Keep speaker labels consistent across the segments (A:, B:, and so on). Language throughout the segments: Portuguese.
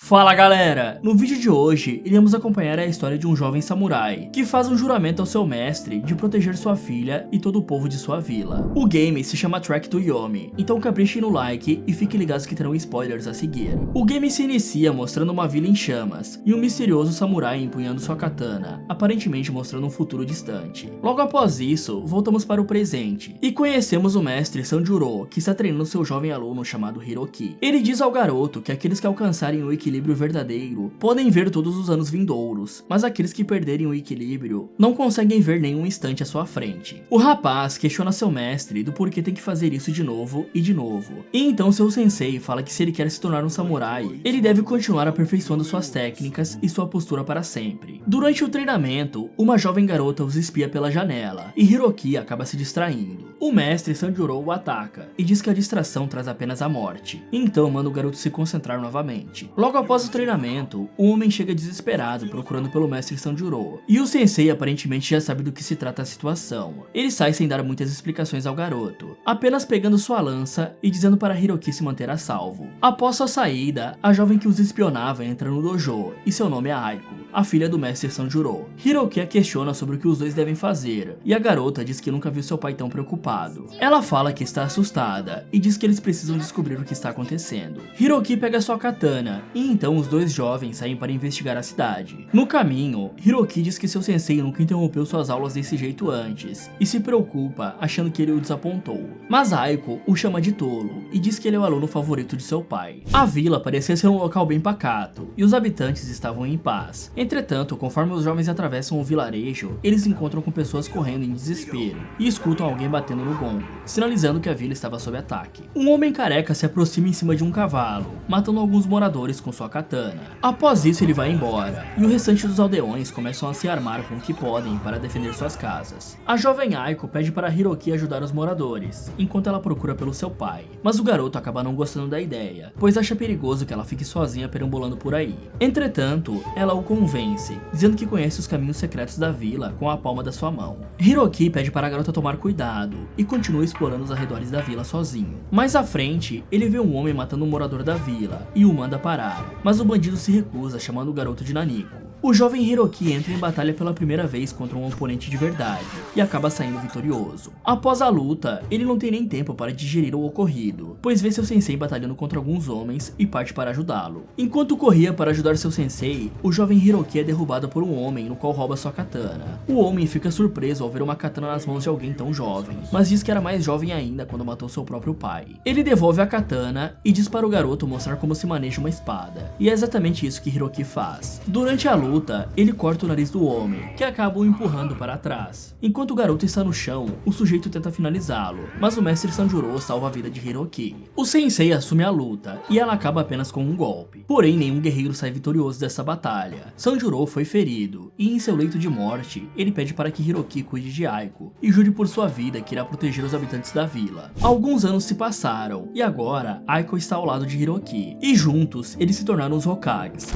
A: Fala galera! No vídeo de hoje, iremos acompanhar a história de um jovem samurai que faz um juramento ao seu mestre de proteger sua filha e todo o povo de sua vila. O game se chama Track to Yomi, então caprichem no like e fiquem ligados que terão spoilers a seguir. O game se inicia mostrando uma vila em chamas e um misterioso samurai empunhando sua katana, aparentemente mostrando um futuro distante. Logo após isso, voltamos para o presente e conhecemos o mestre Sanjuro, que está treinando seu jovem aluno chamado Hiroki. Ele diz ao garoto que aqueles que alcançarem o equilíbrio verdadeiro podem ver todos os anos vindouros, mas aqueles que perderem o equilíbrio não conseguem ver nenhum instante à sua frente. O rapaz questiona seu mestre do porquê tem que fazer isso de novo e de novo, e então seu sensei fala que se ele quer se tornar um samurai, ele deve continuar aperfeiçoando suas técnicas e sua postura para sempre. Durante o treinamento, uma jovem garota os espia pela janela, e Hiroki acaba se distraindo. O mestre Sanjuro o ataca e diz que a distração traz apenas a morte, então manda o garoto se concentrar novamente. Logo após o treinamento, o homem chega desesperado procurando pelo mestre Sanjuro, e o sensei aparentemente já sabe do que se trata a situação. Ele sai sem dar muitas explicações ao garoto, apenas pegando sua lança e dizendo para Hiroki se manter a salvo. Após sua saída, a jovem que os espionava entra no dojo, e seu nome é Aiko, a filha do mestre Sanjuro. Hiroki a questiona sobre o que os dois devem fazer, e a garota diz que nunca viu seu pai tão preocupado. Ela fala que está assustada, e diz que eles precisam descobrir o que está acontecendo. Hiroki pega sua katana, e então os dois jovens saem para investigar a cidade. No caminho, Hiroki diz que seu sensei nunca interrompeu suas aulas desse jeito antes, e se preocupa achando que ele o desapontou. Mas Aiko o chama de tolo, e diz que ele é o aluno favorito de seu pai. A vila parecia ser um local bem pacato, e os habitantes estavam em paz. Entretanto, conforme os jovens atravessam o vilarejo, eles encontram com pessoas correndo em desespero, e escutam alguém batendo no gongo, sinalizando que a vila estava sob ataque. Um homem careca se aproxima em cima de um cavalo, matando alguns moradores com sua katana. Após isso ele vai embora, e o restante dos aldeões começam a se armar com o que podem para defender suas casas. A jovem Aiko pede para Hiroki ajudar os moradores, enquanto ela procura pelo seu pai, mas o garoto acaba não gostando da ideia, pois acha perigoso que ela fique sozinha perambulando por aí. Entretanto, ela o convence, dizendo que conhece os caminhos secretos da vila com a palma da sua mão. Hiroki pede para a garota tomar cuidado, e continua explorando os arredores da vila sozinho. Mais à frente, ele vê um homem matando um morador da vila, e o manda parar, mas o bandido se recusa, chamando o garoto de Naniko. O jovem Hiroki entra em batalha pela primeira vez contra um oponente de verdade, e acaba saindo vitorioso. Após a luta, ele não tem nem tempo para digerir o ocorrido, pois vê seu sensei batalhando contra alguns homens e parte para ajudá-lo. Enquanto corria para ajudar seu sensei, o jovem Hiroki é derrubado por um homem no qual rouba sua katana. O homem fica surpreso ao ver uma katana nas mãos de alguém tão jovem, mas diz que era mais jovem ainda quando matou seu próprio pai. Ele devolve a katana e diz para o garoto mostrar como se maneja uma espada, e é exatamente isso que Hiroki faz. Durante a luta, ele corta o nariz do homem, que acaba o empurrando para trás. Enquanto o garoto está no chão, o sujeito tenta finalizá-lo, mas o mestre Sanjuro salva a vida de Hiroki. O sensei assume a luta, e ela acaba apenas com um golpe. Porém, nenhum guerreiro sai vitorioso dessa batalha. Sanjuro foi ferido, e em seu leito de morte, ele pede para que Hiroki cuide de Aiko, e jure por sua vida que irá proteger os habitantes da vila. Alguns anos se passaram, e agora, Aiko está ao lado de Hiroki, e juntos, eles se tornaram os Hokages,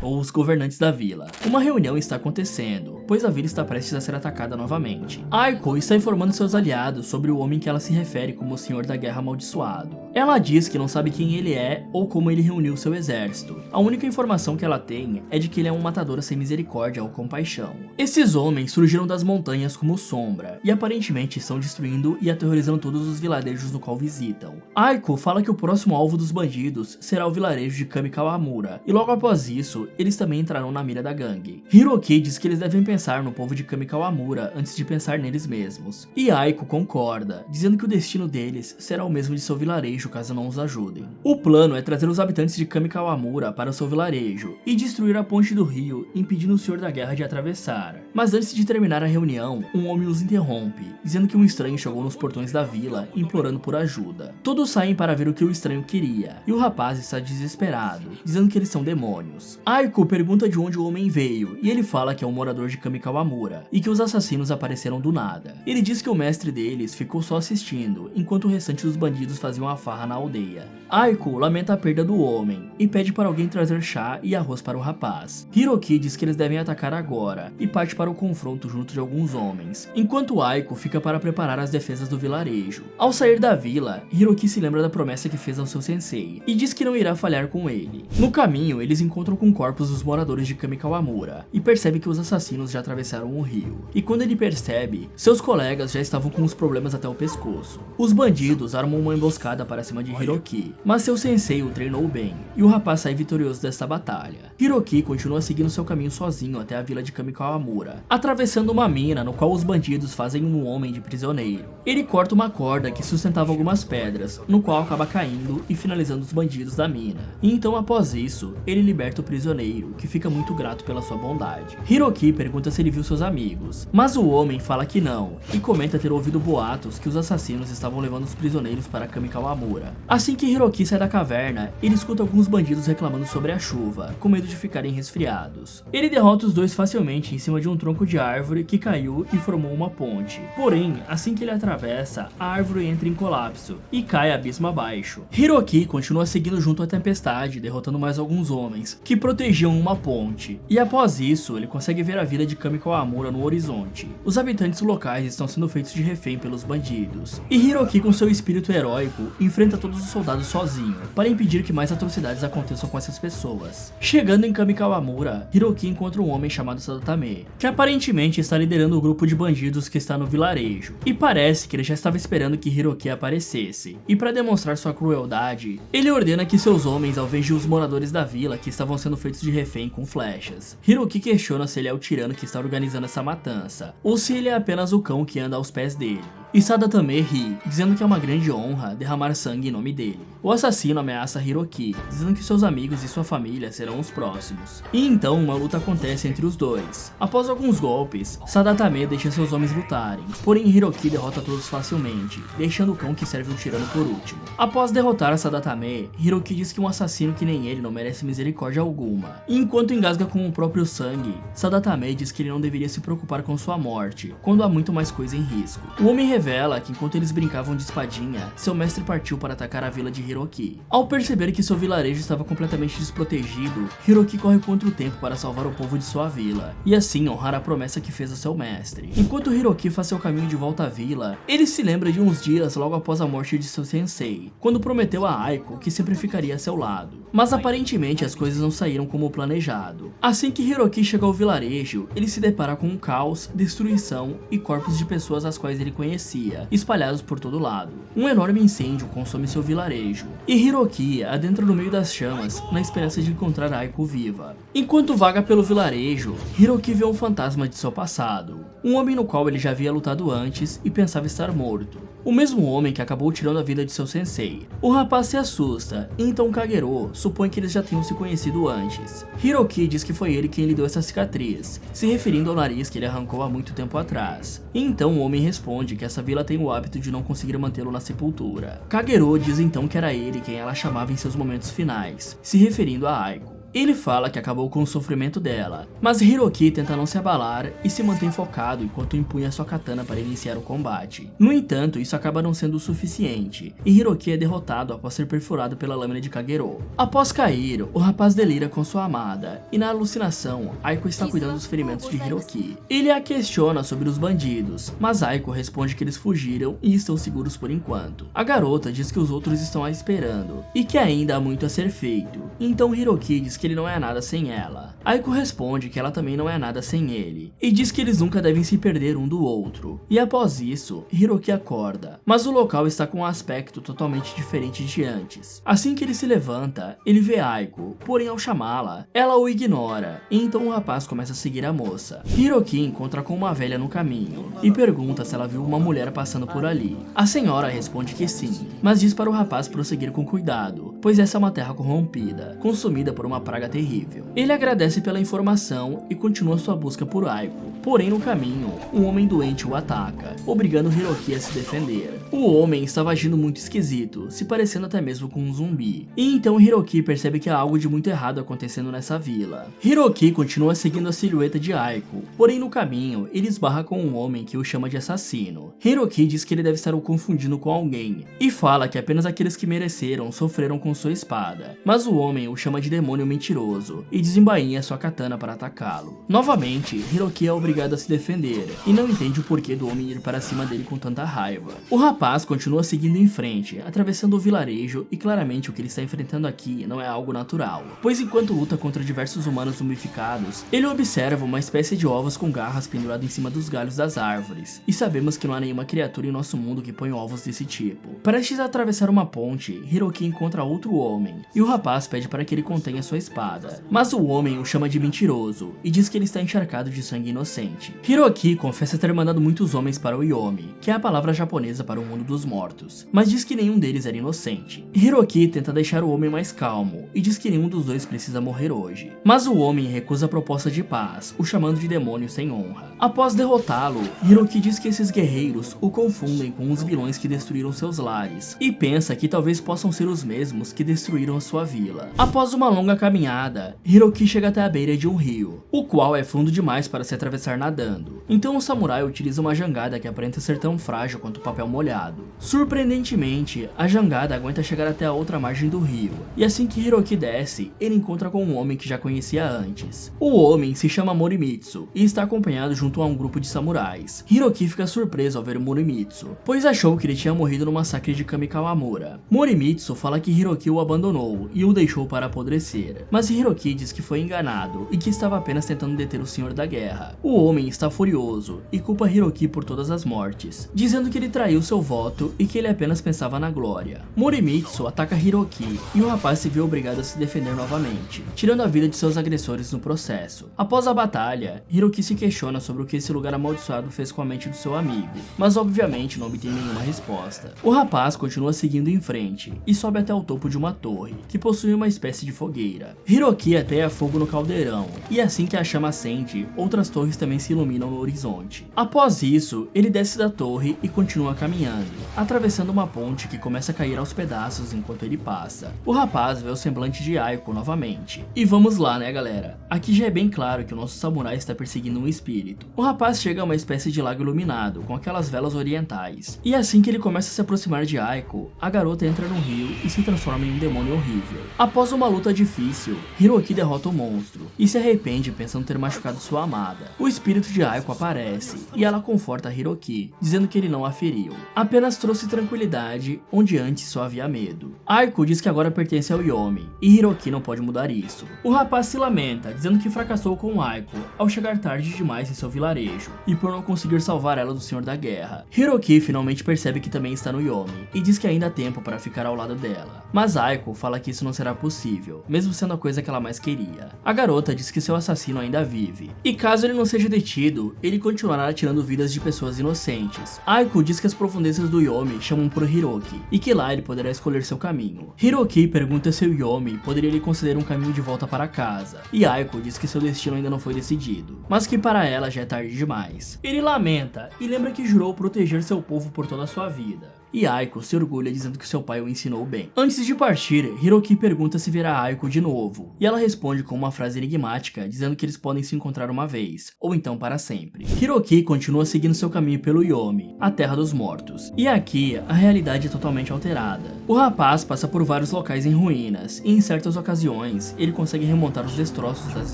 A: ou os governantes da vila. Uma reunião está acontecendo, pois a vila está prestes a ser atacada novamente. Aiko está informando seus aliados sobre o homem que ela se refere como o Senhor da Guerra Amaldiçoado. Ela diz que não sabe quem ele é ou como ele reuniu seu exército. A única informação que ela tem é de que ele é um matador sem misericórdia ou compaixão. Esses homens surgiram das montanhas como sombra, e aparentemente estão destruindo e aterrorizando todos os vilarejos no qual visitam. Aiko fala que o próximo alvo dos bandidos será o vilarejo de Kamikawamura, e logo após isso, eles também entrarão na mira da gangue. Hiroki diz que eles devem pensar no povo de Kamikawamura antes de pensar neles mesmos, e Aiko concorda, dizendo que o destino deles será o mesmo de seu vilarejo caso não os ajudem. O plano é trazer os habitantes de Kamikawamura para o seu vilarejo e destruir a ponte do rio, impedindo o Senhor da Guerra de atravessar. Mas antes de terminar a reunião, um homem os interrompe, dizendo que um estranho chegou nos portões da vila, implorando por ajuda. Todos saem para ver o que o estranho queria, e o rapaz está desesperado, dizendo que eles são demônios. Aiko pergunta de onde o homem veio, e ele fala que é um morador de Kamikawamura, e que os assassinos apareceram do nada. Ele diz que o mestre deles ficou só assistindo, enquanto o restante dos bandidos faziam a farra farra na aldeia. Aiko lamenta a perda do homem e pede para alguém trazer chá e arroz para o rapaz. Hiroki diz que eles devem atacar agora e parte para o confronto junto de alguns homens, enquanto Aiko fica para preparar as defesas do vilarejo. Ao sair da vila, Hiroki se lembra da promessa que fez ao seu sensei e diz que não irá falhar com ele. No caminho, eles encontram com corpos dos moradores de Kamikawamura e percebe que os assassinos já atravessaram o rio. E quando ele percebe, seus colegas já estavam com os problemas até o pescoço. Os bandidos armam uma emboscada para cima de Hiroki, mas seu sensei o treinou bem, e o rapaz sai vitorioso desta batalha. Hiroki continua seguindo seu caminho sozinho até a vila de Kamikawamura, atravessando uma mina no qual os bandidos fazem um homem de prisioneiro. Ele corta uma corda que sustentava algumas pedras, no qual acaba caindo e finalizando os bandidos da mina. E então após isso, ele liberta o prisioneiro, que fica muito grato pela sua bondade. Hiroki pergunta se ele viu seus amigos, mas o homem fala que não, e comenta ter ouvido boatos que os assassinos estavam levando os prisioneiros para Kamikawamura. Assim que Hiroki sai da caverna, ele escuta alguns bandidos reclamando sobre a chuva, com medo de ficarem resfriados. Ele derrota os dois facilmente em cima de um tronco de árvore que caiu e formou uma ponte. Porém, assim que ele atravessa, a árvore entra em colapso e cai abismo abaixo. Hiroki continua seguindo junto à tempestade, derrotando mais alguns homens que protegiam uma ponte. E após isso, ele consegue ver a vila de Kamikawamura no horizonte. Os habitantes locais estão sendo feitos de refém pelos bandidos. E Hiroki, com seu espírito heróico, enfrenta todos os soldados sozinho, para impedir que mais atrocidades aconteçam com essas pessoas. Chegando em Kamikawamura, Hiroki encontra um homem chamado Sadatame, que aparentemente está liderando o grupo de bandidos que está no vilarejo. E parece que ele já estava esperando que Hiroki aparecesse. E para demonstrar sua crueldade, ele ordena que seus homens alvejem os moradores da vila que estavam sendo feitos de refém com flechas. Hiroki questiona se ele é o tirano que está organizando essa matança, ou se ele é apenas o cão que anda aos pés dele. E Sadatame ri, dizendo que é uma grande honra derramar sangue em nome dele. O assassino ameaça Hiroki, dizendo que seus amigos e sua família serão os próximos. E então uma luta acontece entre os dois. Após alguns golpes, Sadatame deixa seus homens lutarem, porém Hiroki derrota todos facilmente, deixando o cão que serve o tirano por último. Após derrotar Sadatame, Hiroki diz que um assassino que nem ele não merece misericórdia alguma. E enquanto engasga com o próprio sangue, Sadatame diz que ele não deveria se preocupar com sua morte, quando há muito mais coisa em risco. O homem revela que enquanto eles brincavam de espadinha, seu mestre partiu para atacar a vila de Hiroki. Ao perceber que seu vilarejo estava completamente desprotegido, Hiroki corre contra o tempo para salvar o povo de sua vila, e assim honrar a promessa que fez a seu mestre. Enquanto Hiroki faz seu caminho de volta à vila, ele se lembra de uns dias logo após a morte de seu sensei, quando prometeu a Aiko que sempre ficaria a seu lado. Mas aparentemente as coisas não saíram como planejado. Assim que Hiroki chega ao vilarejo, ele se depara com um caos, destruição e corpos de pessoas as quais ele conhecia, espalhados por todo lado. Um enorme incêndio consome seu vilarejo, e Hiroki adentra no meio das chamas na esperança de encontrar Aiko viva. Enquanto vaga pelo vilarejo, Hiroki vê um fantasma de seu passado, um homem no qual ele já havia lutado antes e pensava estar morto. O mesmo homem que acabou tirando a vida de seu sensei. O rapaz se assusta, e então Kagero supõe que eles já tenham se conhecido antes. Hiroki diz que foi ele quem lhe deu essa cicatriz, se referindo ao nariz que ele arrancou há muito tempo atrás. E então o homem responde que essa vila tem o hábito de não conseguir mantê-lo na sepultura. Kagero diz então que era ele quem ela chamava em seus momentos finais, se referindo a Aiko. Ele fala que acabou com o sofrimento dela, mas Hiroki tenta não se abalar e se mantém focado enquanto empunha sua katana para iniciar o combate. No entanto, isso acaba não sendo o suficiente, e Hiroki é derrotado após ser perfurado pela lâmina de Kagero. Após cair, o rapaz delira com sua amada, e na alucinação, Aiko está cuidando dos ferimentos de Hiroki. Ele a questiona sobre os bandidos, mas Aiko responde que eles fugiram e estão seguros por enquanto. A garota diz que os outros estão a esperando, e que ainda há muito a ser feito. Então Hiroki diz que ele não é nada sem ela. Aiko responde que ela também não é nada sem ele, e diz que eles nunca devem se perder um do outro. E após isso, Hiroki acorda, mas o local está com um aspecto totalmente diferente de antes. Assim que ele se levanta, ele vê Aiko, porém ao chamá-la, ela o ignora, e então o rapaz começa a seguir a moça. Hiroki encontra com uma velha no caminho, e pergunta se ela viu uma mulher passando por ali. A senhora responde que sim, mas diz para o rapaz prosseguir com cuidado, pois essa é uma terra corrompida, consumida por uma praga terrível. Ele agradece pela informação e continua sua busca por Aiko, Porém, no caminho, um homem doente o ataca, obrigando Hiroki a se defender. O homem estava agindo muito esquisito, se parecendo até mesmo com um zumbi. E então Hiroki percebe que há algo de muito errado acontecendo nessa vila. Hiroki continua seguindo a silhueta de Aiko, porém no caminho ele esbarra com um homem que o chama de assassino. Hiroki diz que ele deve estar o confundindo com alguém, e fala que apenas aqueles que mereceram sofreram com sua espada. Mas o homem o chama de demônio mentiroso, e desembainha sua katana para atacá-lo. Novamente, Hiroki é obrigado a se defender, e não entende o porquê do homem ir para cima dele com tanta raiva. O rapaz continua seguindo em frente, atravessando o vilarejo, e claramente o que ele está enfrentando aqui não é algo natural, pois enquanto luta contra diversos humanos zumbificados, ele observa uma espécie de ovos com garras pendurado em cima dos galhos das árvores, e sabemos que não há nenhuma criatura em nosso mundo que põe ovos desse tipo. Prestes a atravessar uma ponte, Hiroki encontra outro homem, e o rapaz pede para que ele contenha sua espada, mas o homem o chama de mentiroso, e diz que ele está encharcado de sangue inocente. Hiroki confessa ter mandado muitos homens para o Yomi, que é a palavra japonesa para o mundo dos mortos, mas diz que nenhum deles era inocente. Hiroki tenta deixar o homem mais calmo, e diz que nenhum dos dois precisa morrer hoje. Mas o homem recusa a proposta de paz, o chamando de demônio sem honra. Após derrotá-lo, Hiroki diz que esses guerreiros o confundem com os vilões que destruíram seus lares, e pensa que talvez possam ser os mesmos que destruíram a sua vila. Após uma longa caminhada, Hiroki chega até a beira de um rio, o qual é fundo demais para se atravessar nadando. Então o samurai utiliza uma jangada que aparenta ser tão frágil quanto papel molhado. Surpreendentemente, a jangada aguenta chegar até a outra margem do rio, e assim que Hiroki desce, ele encontra com um homem que já conhecia antes. O homem se chama Morimitsu, e está acompanhado junto a um grupo de samurais. Hiroki fica surpreso ao ver Morimitsu, pois achou que ele tinha morrido no massacre de Kamikawamura. Morimitsu fala que Hiroki o abandonou e o deixou para apodrecer, mas Hiroki diz que foi enganado e que estava apenas tentando deter o Senhor da Guerra. O homem está furioso e culpa Hiroki por todas as mortes, dizendo que ele traiu seu voto e que ele apenas pensava na glória. Morimitsu ataca Hiroki e o rapaz se vê obrigado a se defender novamente, tirando a vida de seus agressores no processo. Após a batalha, Hiroki se questiona sobre o que esse lugar amaldiçoado fez com a mente do seu amigo, mas obviamente não obtém nenhuma resposta. O rapaz continua seguindo em frente e sobe até o topo de uma torre, que possui uma espécie de fogueira. Hiroki ateia fogo no caldeirão, e assim que a chama acende, outras torres também se iluminam no horizonte. Após isso, ele desce da torre e continua caminhando, atravessando uma ponte que começa a cair aos pedaços enquanto ele passa. O rapaz vê o semblante de Aiko novamente. E vamos lá, né, galera? Aqui já é bem claro que o nosso samurai está perseguindo um espírito. O rapaz chega a uma espécie de lago iluminado, com aquelas velas orientais. E assim que ele começa a se aproximar de Aiko, a garota entra no rio e se transforma em um demônio horrível. Após uma luta difícil, Hiroki derrota o monstro e se arrepende pensando ter machucado sua amada. O espírito de Aiko aparece e ela conforta Hiroki, dizendo que ele não a feriu, apenas trouxe tranquilidade onde antes só havia medo. Aiko diz que agora pertence ao Yomi e Hiroki não pode mudar isso. O rapaz se lamenta, dizendo que fracassou com Aiko ao chegar tarde demais em seu vilarejo e por não conseguir salvar ela do Senhor da Guerra. Hiroki finalmente percebe que também está no Yomi e diz que ainda há tempo para ficar ao lado dela, mas Aiko fala que isso não será possível, mesmo sendo a coisa que ela mais queria. A garota diz que seu assassino ainda vive, e caso ele não seja detido, ele continuará tirando vidas de pessoas inocentes. Aiko diz que as profundezas do Yomi chamam por Hiroki, e que lá ele poderá escolher seu caminho. Hiroki pergunta se o Yomi poderia lhe conceder um caminho de volta para casa, e Aiko diz que seu destino ainda não foi decidido, mas que para ela já é tarde demais. Ele lamenta e lembra que jurou proteger seu povo por toda a sua vida. E Aiko se orgulha dizendo que seu pai o ensinou bem. Antes de partir, Hiroki pergunta se verá Aiko de novo, e ela responde com uma frase enigmática, dizendo que eles podem se encontrar uma vez, ou então para sempre. Hiroki continua seguindo seu caminho pelo Yomi, a terra dos mortos, e aqui a realidade é totalmente alterada. O rapaz passa por vários locais em ruínas, e em certas ocasiões, ele consegue remontar os destroços das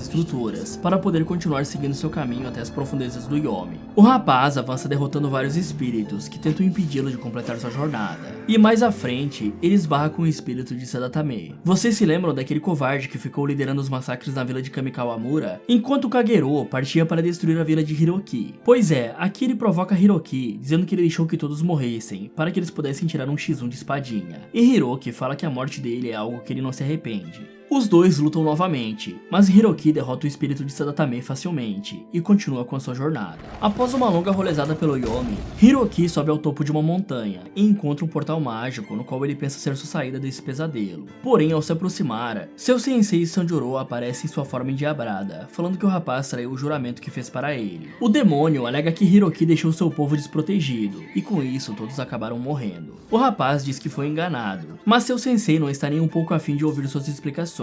A: estruturas, para poder continuar seguindo seu caminho até as profundezas do Yomi. O rapaz avança derrotando vários espíritos, que tentam impedi-lo de completar sua jornada. E mais à frente, ele esbarra com o espírito de Sadatame. Vocês se lembram daquele covarde que ficou liderando os massacres na vila de Kamikawamura, enquanto Kagero partia para destruir a vila de Hiroki? Pois é, aqui ele provoca Hiroki, dizendo que ele deixou que todos morressem, para que eles pudessem tirar um X1 de espadinha. E Hiroki fala que a morte dele é algo que ele não se arrepende. Os dois lutam novamente, mas Hiroki derrota o espírito de Sadatame facilmente e continua com a sua jornada. Após uma longa rolezada pelo Yomi, Hiroki sobe ao topo de uma montanha e encontra um portal mágico no qual ele pensa ser sua saída desse pesadelo. Porém, ao se aproximar, seu sensei Sanjuro aparece em sua forma endiabrada, falando que o rapaz traiu o juramento que fez para ele. O demônio alega que Hiroki deixou seu povo desprotegido, e com isso todos acabaram morrendo. O rapaz diz que foi enganado, mas seu sensei não está nem um pouco afim de ouvir suas explicações.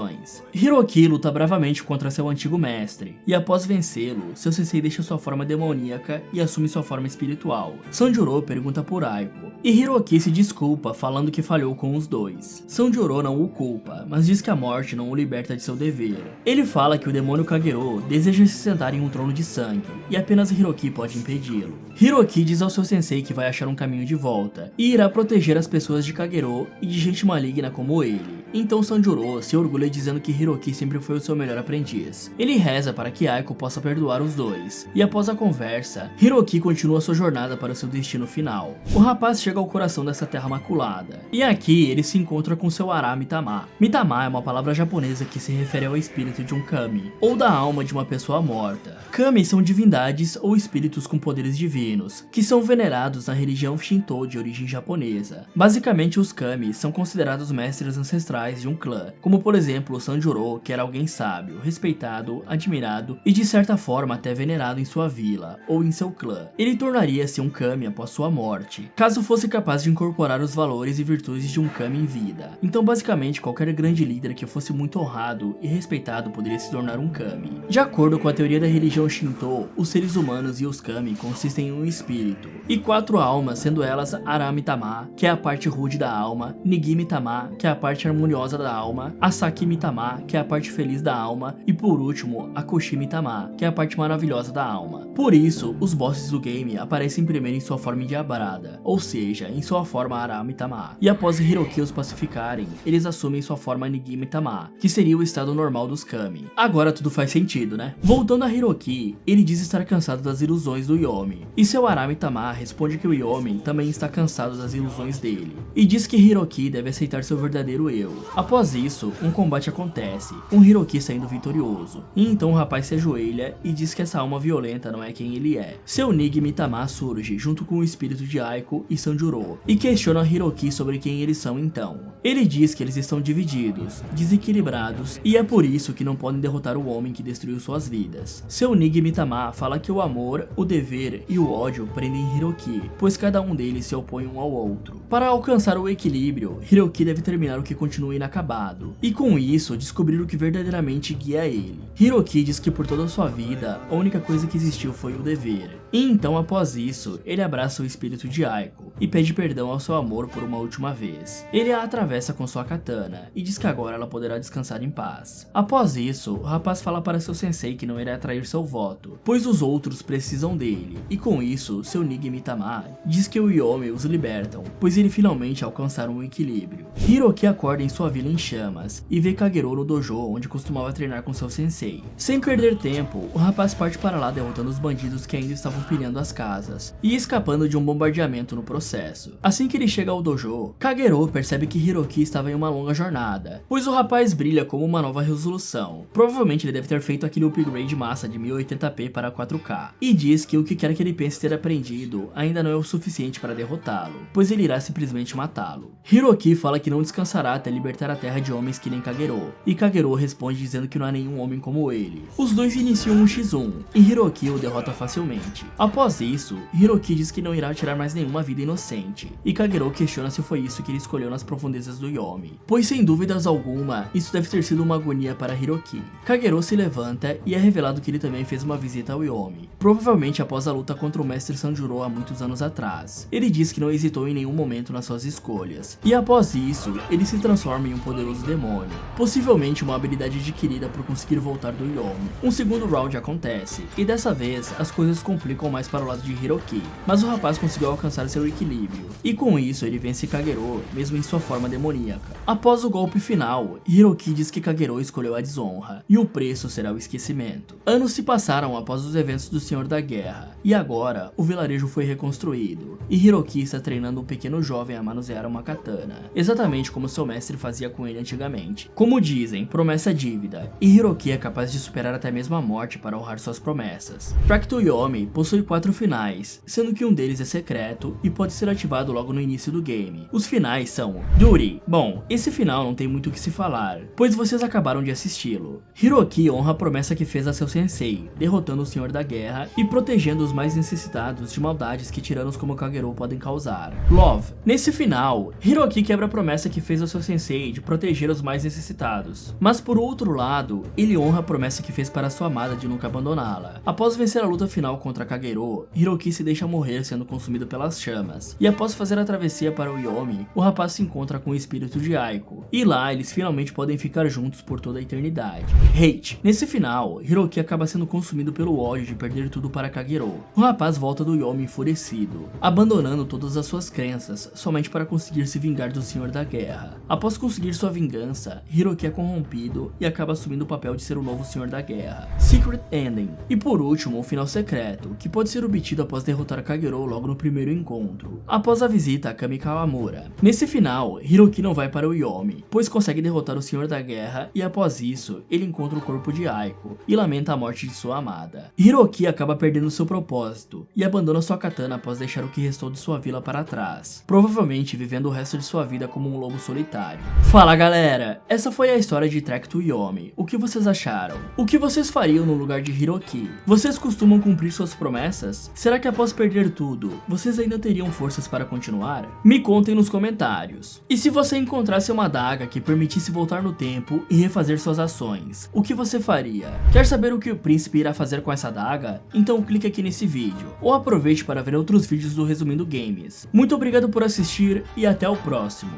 A: Hiroki luta bravamente contra seu antigo mestre, e após vencê-lo, seu sensei deixa sua forma demoníaca e assume sua forma espiritual. Sanjuro pergunta por Aiko, e Hiroki se desculpa falando que falhou com os dois. Sanjuro não o culpa, mas diz que a morte não o liberta de seu dever. Ele fala que o demônio Kagero deseja se sentar em um trono de sangue, e apenas Hiroki pode impedi-lo. Hiroki diz ao seu sensei que vai achar um caminho de volta, e irá proteger as pessoas de Kagero e de gente maligna como ele. Então Sanjuro se orgulha dizendo que Hiroki sempre foi o seu melhor aprendiz. Ele reza para que Aiko possa perdoar os dois, e após a conversa, Hiroki continua sua jornada para o seu destino final. O rapaz chega ao coração dessa terra maculada, e aqui ele se encontra com seu Ara Mitama. Mitama é uma palavra japonesa que se refere ao espírito de um kami, ou da alma de uma pessoa morta. Kami são divindades ou espíritos com poderes divinos, que são venerados na religião Shinto de origem japonesa. Basicamente, os kami são considerados mestres ancestrais de um clã, como por exemplo o Sanjuro, que era alguém sábio, respeitado, admirado e de certa forma até venerado em sua vila, ou em seu clã. Ele tornaria-se um kami após sua morte, caso fosse capaz de incorporar os valores e virtudes de um kami em vida. Então basicamente qualquer grande líder que fosse muito honrado e respeitado poderia se tornar um kami. De acordo com a teoria da religião Shinto, os seres humanos e os kami consistem em um espírito, e 4 almas, sendo elas Ara Mitama, que é a parte rude da alma, Nigi Mitama, que é a parte harmoniosa da alma, Asaki Mitama, que é a parte feliz da alma, e por último, Akoshi Mitama, que é a parte maravilhosa da alma. Por isso, os bosses do game aparecem primeiro em sua forma endiabrada, ou seja, em sua forma Ara Mitama, e após Hiroki os pacificarem, eles assumem sua forma Nigi Mitama, que seria o estado normal dos kami. Agora tudo faz sentido, né? Voltando a Hiroki, ele diz estar cansado das ilusões do Yomi, e seu Ara Mitama responde que o Yomi também está cansado das ilusões dele, e diz que Hiroki deve aceitar seu verdadeiro eu. Após isso, um combate acontece, com Hiroki saindo vitorioso, e então o rapaz se ajoelha e diz que essa alma violenta não é quem ele é. Seu Nigi Mitama surge junto com o espírito de Aiko e Sanjuro, e questiona Hiroki sobre quem eles são então. Ele diz que eles estão divididos, desequilibrados, e é por isso que não podem derrotar o homem que destruiu suas vidas. Seu Nigi Mitama fala que o amor, o dever e o ódio prendem Hiroki, pois cada um deles se opõe um ao outro. Para alcançar o equilíbrio, Hiroki deve terminar o que continua inacabado, e com isso descobrir o que verdadeiramente guia ele. Hiroki diz que por toda a sua vida, a única coisa que existiu foi o dever. E então após isso, ele abraça o espírito de Aiko e pede perdão ao seu amor por uma última vez. Ele a atravessa com sua katana e diz que agora ela poderá descansar em paz. Após isso, o rapaz fala para seu sensei que não irá trair seu voto, pois os outros precisam dele, e com isso, seu Nigi Mitama diz que o Yomi os libertam, pois ele finalmente alcançaram um equilíbrio. Hiroki acorda em sua vila em chamas e vê Kagero no dojo onde costumava treinar com seu sensei. Sem perder tempo, o rapaz parte para lá derrotando os bandidos que ainda estavam pilhando as casas e escapando de um bombardeamento no processo. Assim que ele chega ao dojo, Kagero percebe que Hiroki estava em uma longa jornada, pois o rapaz brilha como uma nova resolução. Provavelmente ele deve ter feito aquele upgrade massa de 1080p para 4K, e diz que o que quer que ele pense ter aprendido ainda não é o suficiente para derrotá-lo, pois ele irá simplesmente matá-lo. Hiroki fala que não descansará até libertar a terra de homens que nem Kagero, e Kagero responde dizendo que não há nenhum homem como ele. Os dois iniciam um x1, e Hiroki o derrota facilmente. Após isso, Hiroki diz que não irá tirar mais nenhuma vida inocente, e Kagero questiona se foi isso que ele escolheu nas profundezas do Yomi, pois sem dúvidas alguma, isso deve ter sido uma agonia para Hiroki. Kagero se levanta e é revelado que ele também fez uma visita ao Yomi, provavelmente após a luta contra o mestre Sanjuro há muitos anos atrás. Ele diz que não hesitou em nenhum momento nas suas escolhas, e após isso, ele se transforma em um poderoso demônio, possivelmente uma habilidade adquirida por conseguir voltar do Yomi. Um segundo round acontece, e dessa vez, as coisas complicam mais para o lado de Hiroki, mas o rapaz conseguiu alcançar seu equilíbrio, e com isso ele vence Kagero, mesmo em sua forma demoníaca. Após o golpe final, Hiroki diz que Kagero escolheu a desonra, e o preço será o esquecimento. Anos se passaram após os eventos do Senhor da Guerra, e agora, o vilarejo foi reconstruído, e Hiroki está treinando um pequeno jovem a manusear uma katana, exatamente como seu mestre fazia com ele antigamente. Como dizem, promessa é dívida, e Hiroki é capaz de superar até mesmo a morte para honrar suas promessas. Track to Yomi possui 4 finais, sendo que um deles é secreto e pode ser ativado logo no início do game. Os finais são Duty. Bom, esse final não tem muito o que se falar, pois vocês acabaram de assisti-lo. Hiroki honra a promessa que fez a seu sensei, derrotando o Senhor da Guerra e protegendo os mais necessitados de maldades que tiranos como Kagero podem causar. Love. Nesse final, Hiroki quebra a promessa que fez ao seu sensei de proteger os mais necessitados, mas por outro lado, ele honra a promessa que fez para sua amada de nunca abandoná-la. Após vencer a luta final contra Kagero, Hiroki se deixa morrer sendo consumido pelas chamas, e após fazer a travessia para o Yomi, o rapaz se encontra com o espírito de Aiko, e lá eles finalmente podem ficar juntos por toda a eternidade. Hate. Nesse final, Hiroki acaba sendo consumido pelo ódio de perder tudo para Kagero. O rapaz volta do Yomi enfurecido, abandonando todas as suas crenças somente para conseguir se vingar do Senhor da Guerra. Após conseguir sua vingança, Hiroki é corrompido e acaba assumindo o papel de ser o novo Senhor da Guerra. Secret Ending. E por último, o final secreto, que pode ser obtido após derrotar Kagero logo no primeiro encontro, após a visita a Kami Kawamura. Nesse final, Hiroki não vai para o Yomi, pois consegue derrotar o Senhor da Guerra e após isso, ele encontra o corpo de Aiko e lamenta a morte de sua amada. Hiroki acaba perdendo seu propósito e abandona sua katana após deixar o que restou de sua vila para trás, provavelmente vivendo o resto de sua vida como um lobo solitário. Fala galera, essa foi a história de Track to Yomi. O que vocês acharam? O que vocês fariam no lugar de Hiroki? Vocês costumam cumprir suas promessas? Será que após perder tudo, vocês ainda teriam forças para continuar? Me contem nos comentários. E se você encontrasse uma adaga que permitisse voltar no tempo e refazer suas ações, o que você faria? Quer saber o que o príncipe irá fazer com essa adaga? Então clique aqui nesse vídeo, ou aproveite para ver outros vídeos do Resumindo Games. Muito obrigado por assistir e até o próximo.